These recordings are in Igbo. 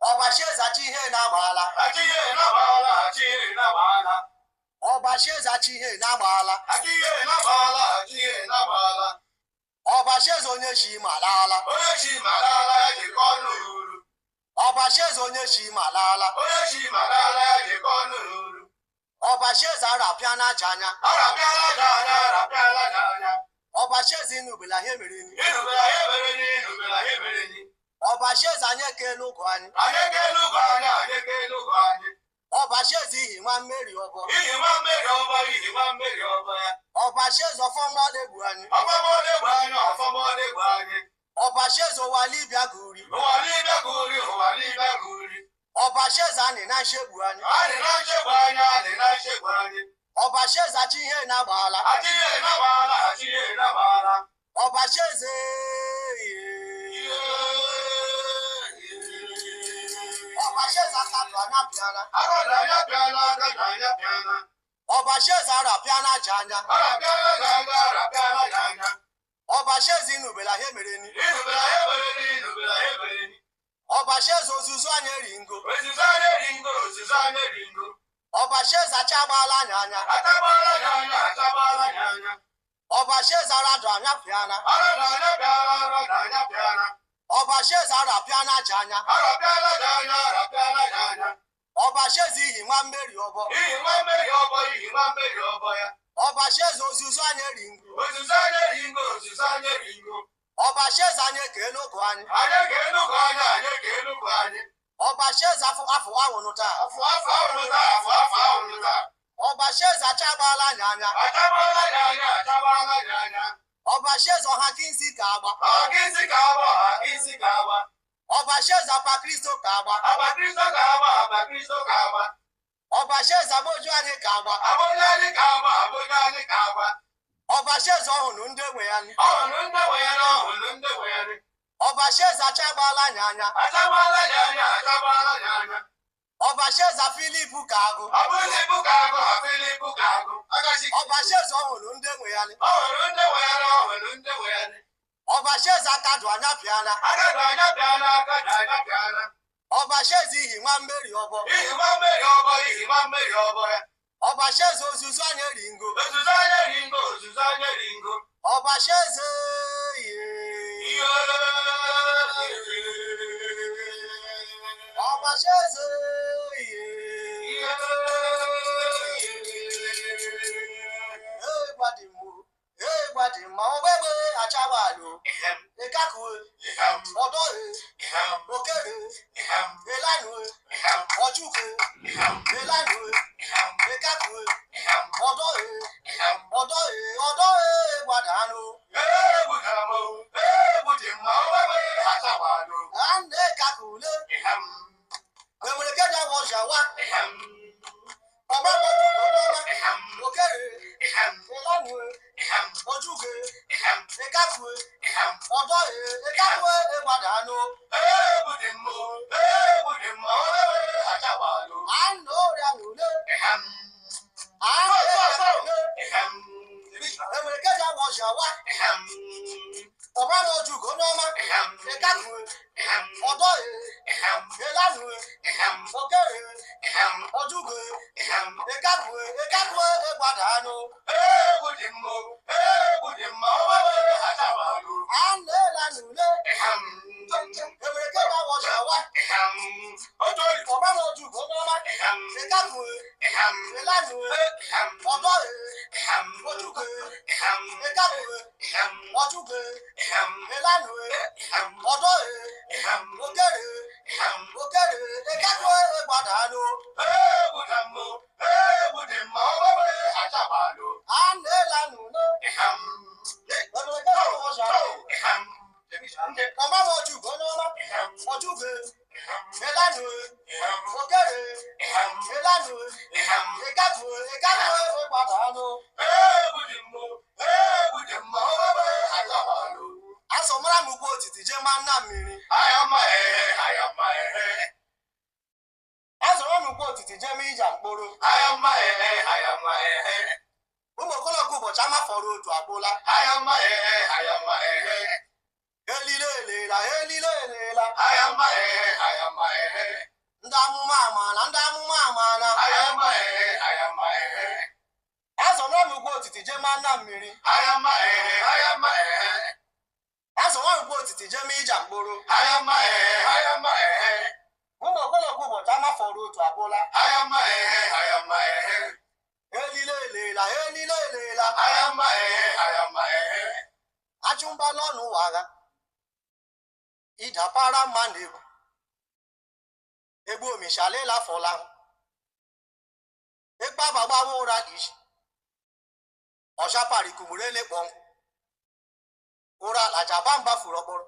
Ọbashiezachi ihe na-agbaala. Ọbashiezachi ihe na-agbaala. Ọbashieze onye shi malaala. Ọbashieze onye shi malaala. Ọbashieze arapịa n'aja anya. Ọbashieze inubela ihe mere ni. Ọbashieze anyị ekele ụgụ anyị. Ọbashieze ihi nwa mmeri ọbọ. Ọbashieze ọfọmọdé egwu anyị. Ọbashieze ụwa libịa guri. Ọbashieze anyị na nchegbu anyị. Ọbashieze achị ihe na-agbaala. Ọbashieze Ọbashieze akatụ anya pịana. Ọbashieze arapịa n'aja anya. Ọbashieze inubela ihe mere ni. Ọbashieze ozuzu anyị eri ngo. Ọbashieze acha agbaala anya. Ọbashieze aradụ anya pịana. Ọbashieze arapịa n'aja anya. Ọbashieze ihi nwa mmeri ọbọ. Ọbashieze ozuzu anyị eri ngo. Ọbashieze anyị ekele ụgụ anyị. Ọbashieze afọ awụnụ taa. Ọbashieze acha agbaala anya. Ọbashieze ọha kinsi ka agba. Ọbashieze apa Kristo ka agba. Ọbashieze aboju anyị ka agba. Ọbashieze ọhụrụ ndị enwe ya ni. Ọbashieze acha agbaala anya. Ọbashieze Filip ka agụ. Ọbashieze ọhụrụ ndị enwe ya ni. Ọbashieze akadụ anya pịana. Ọbashieze ihi nwa mmeri ọbọ. Ọbashieze ozuzu anyị eri ngo. Ọbashieze Ọbashieze Gbadimma ọgbẹgbẹ achawalo ekakue ọdọre okere elanue ọjúke elanue ekakue ọdọre gbadanu. Ande kakule emere kẹjọ wọ ṣàwá ọmọ mọtò ọlọmọ okere elanue ojúke ekakue ọdọre gbadanu. Ando rianule emere kẹjọ wọ ṣàwá ọmọ mọtò ọlọmọ ekakue ọdọre elanue okere ojúke ekakue gbadanu. Ando elanule emere kẹjọ wọ ṣàwá ọmọ mọtò ọlọmọ ekakue elanue ọdọre ojúke ekakue elanue ọdọre okere ekakue gbadanu. Ando elanule emere kẹjọ wọ ṣàwá ọmọ mọtò ọlọmọ ojúke elanue okere elanue ekakue gbadanu. Asọmara m ugbo otiti je ma nna mmiri. Azọrọ m ugbo otiti je ma ija mkpụrụ. Ụmụ okoloko ụbọchị ama fọrọ otu agbụla. Elile elela amụma amala ndị amụma amala azọrọ m ugbo otiti jee ma nna mmiri azọrọ m ugbo otiti jee ma ija mkpụrụ ụmụ ogologo ụbọchị amafọrọ otu abụla elile elela achụmbala ọnụ ụwa agha ịdapara mma na egbu omishalela fọla ekpe abagbawa ụra dị iche ọchapari kumurele kpọnkwụ ụra lajaba mba furu ọkpọrọ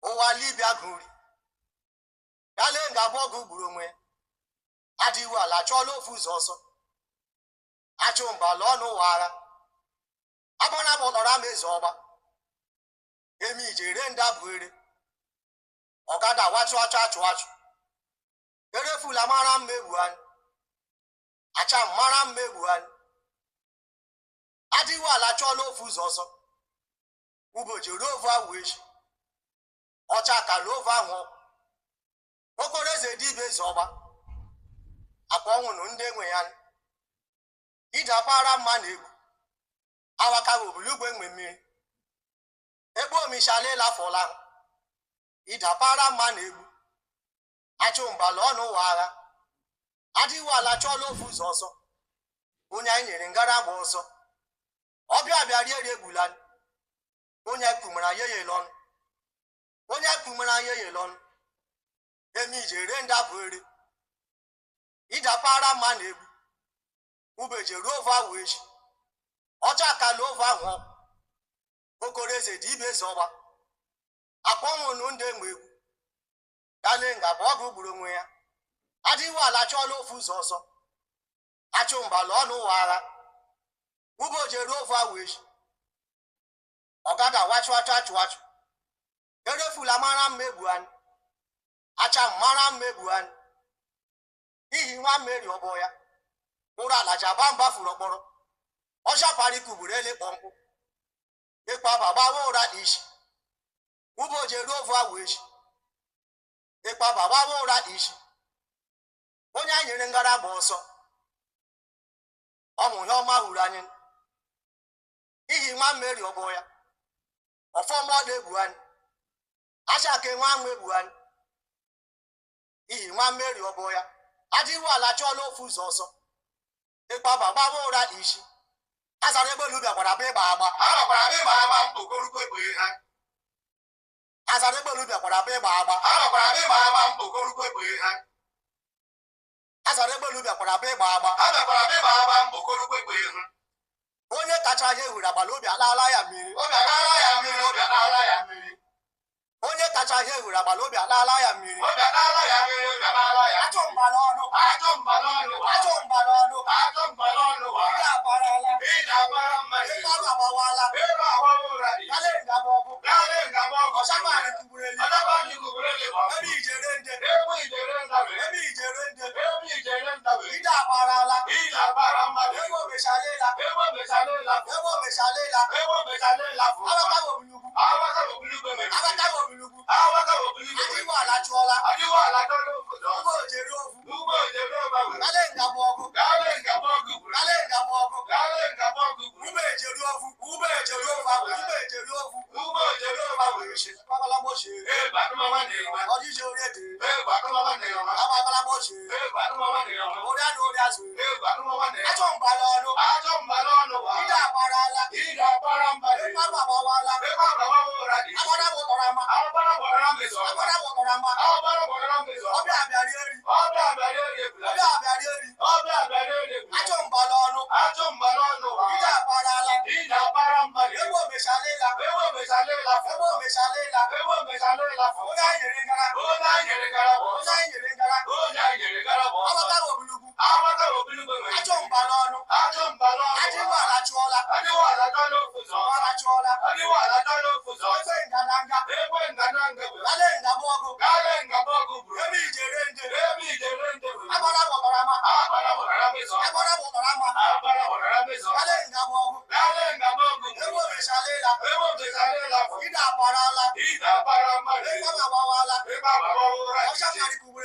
ụwa libia gụri ya lee nga abụọ gụ gburu onwe ya adịghị ala chọọla ofu ụzọ ọsọ achụ mbala ọnụ ụwa agha agbara bụ nọrọ ama eze ọgba emi ijere nda bụ ere ọgada wachụ achụ erefula mara mma egbu anyị acha mara mma egbu anyị adịghị ala chọọla ofu ụzọ ọsọ ụbọchị ruo ovu ahụ echi ọcha kala ovu ahụ okporo eze dibịa eze ọgba akpa ọnwụnụ ndị enwe ya idapara mma na egwu awakaghị obulugwe enwe mmiri egbu omishalela fọla ahụ idapara mma na egwu achụ mbala ọnụ ụwa agha adịghị ala chọọla ofu ụzọ ọsọ onye anyị nyere ngara agba ọsọ ọbịa bịara eri egbula onye kumara ya eyele ọnụ emi ijere ndị abụ ere ịdapara mma na egwu ubeje ruo ovu ahụ echi ọcha kala ovu ahụ okoro eze dị ibe eze ọgba akpọnwụnụ ndị enwe egwu dale nga bụ ọgụ gburu onwe ya adịghị ala chọọla ofu ụzọ ọsọ achụ mbala ọnụ ụwa agha uboje ruo ovu ahụ echi ọgada wachụ erefula mara mma egbu anyị acha mara mma egbu anyị ihi nwa mmeri ọbọ ya ụra alajaba mba furu ọkpọrọ ọchapari kugburu ele kpọnkwụ ịkpa bagbawa ụra dị isi ụbọchị ruo ovu ahụ echi ịkpa bagbawa ụra dị isi onye anyị nyere ngara gba ọsọ ọmụ ya ọma hụrụ anyị ihi nwa mmeri ọbọ ya ọfọma ọ na-egbu anyị achake nwa ahụ egbu anyị ihi nwa mmeri ọbọ ya adịghị ala chọọla ofu ụzọ ọsọ ịkpa bagbawa ụra dị isi azara egbelu bịakwara bụ ịgba agba azara egbelu bịakwara bụ ịgba agba azara egbelu bịakwara bụ ịgba agba onye kacha ihe ehuru agbala obi alaala ya mmiri onye kacha ihe ehuru agbala obi alaala ya mmiri achụ mba n'ọnụ ndị akparala ịkparụ agbawala kale ngaba ọgụ ọchakwarị kugburu eli ebe ijere nde ide akparala ebe omeshalela abakaghị obilugwu adịghị ala chụọla ugbo ojere ovu kale ngaba ọgụ ube ejeri ovu ọjịje ori ede agbakala gbochie ụrịa na ụrịa zụ achọ mbala ọnụ ide akparala ịkparụ agbawala agbara gbọtọrọ ama ọbịa abịarị eri achọ mbala ọnụ ide akparala egbe omeshalela onye anyị nyere ngara agbakaghị obilugwu achọ mbala ọnụ adịghị ala chụọla ofe ngadanga kale ngaba ọgụ ebe ijere nde agbara gbọtọrọ ama kale ngaba ọgụ ebe omeshalela ide akparala ịkpa agbawala ọchapari kugburu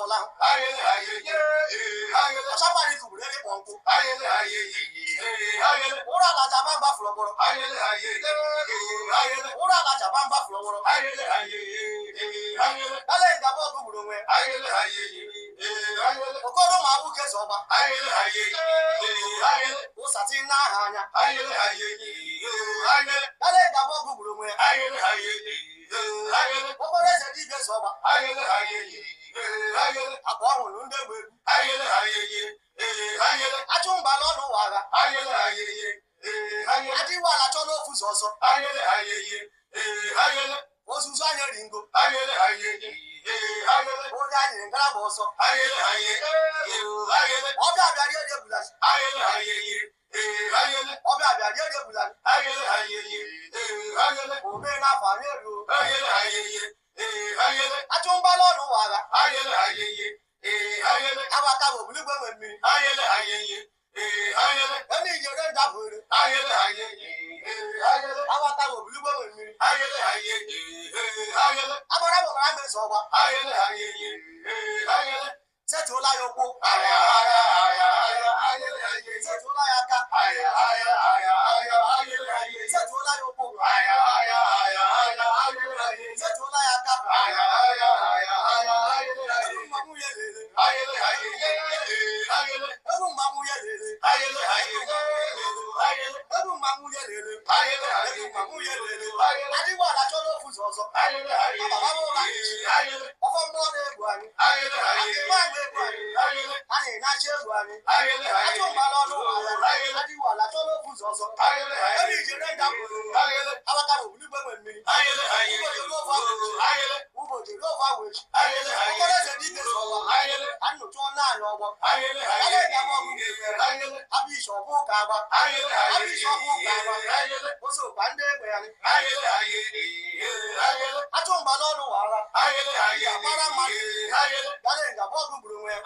fọla ọsapari kuburu ebe kpọnkụ ụra alaja bamba fụlọgbọrọ ụra alaja bamba fụlọgbọrọ ele ngaba ọgụ gburu onwe okoro ma nwoke zọba ụsati n'aha anya ele ngaba ọgụ gburu onwe okoro eze dibịa zọba akwa ọhụrụ ndị egbe egwu achụ mba n'ọnụ ụwa agha adịwa ala chọ n'ofu ụzọ ọsọ ozuzu anya ringo onye anyị ngara bụ ọsọ ọbịa bịa rie ebulasi ọbịa bịa rie ebulasi omee n'afọ anyị eruo achụ mba n'ọnụ ụwa agha abaka bụ obuligwe nwe mmiri eme ijere ndabụre abaka bụ obuligwe nwe mmiri agbara gbara mmeso ọgba setụla ya ụkwụ setụla ya aka setụla ya ụkwụ setụla ya aka ebu mmanwụ ya lere adịgwa ala chọrọ ofu ụzọ ọzọ ọfọ mmụọ na-egbu anyị a na-enachi egwu anyị achụ mgbala ọnụ adịgwa ala chọrọ ofu ụzọ ọzọ ebe ijere ndapụrụ abaka bụ obuligwe nwe mmiri ụbọchị ofe agwechi okoro eze dibịa zọwa anụchụ ọnụ anyị ọgbọ abịa ọbụ ụka agba osokwa ndị egbe ya achụ mgba n'ọnụ wara mara mmadụ gara nga bọọgụ gburu onwe ya